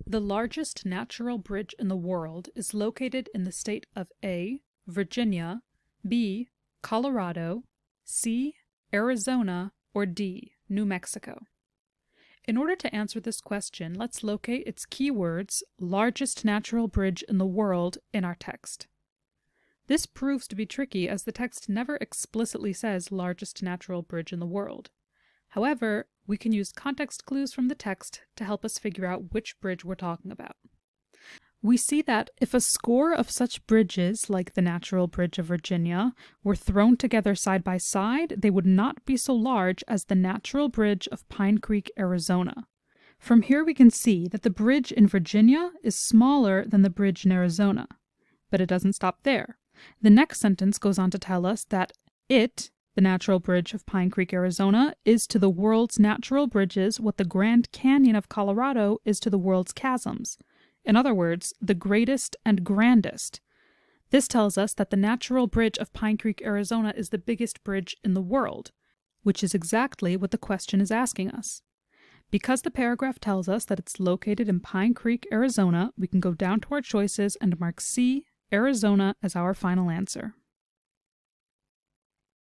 The largest natural bridge in the world is located in the state of A, Virginia, B, Colorado, C, Arizona, or D, New Mexico. In order to answer this question, let's locate its keywords, largest natural bridge in the world, in our text. This proves to be tricky as the text never explicitly says largest natural bridge in the world. However, we can use context clues from the text to help us figure out which bridge we're talking about. We see that if a score of such bridges, like the Natural Bridge of Virginia, were thrown together side by side, they would not be so large as the Natural Bridge of Pine Creek, Arizona. From here we can see that the bridge in Virginia is smaller than the bridge in Arizona. But it doesn't stop there. The next sentence goes on to tell us that the Natural Bridge of Pine Creek, Arizona, is to the world's natural bridges what the Grand Canyon of Colorado is to the world's chasms. In other words, the greatest and grandest. This tells us that the Natural Bridge of Pine Creek, Arizona is the biggest bridge in the world, which is exactly what the question is asking us. Because the paragraph tells us that it's located in Pine Creek, Arizona, we can go down to our choices and mark C, Arizona, as our final answer.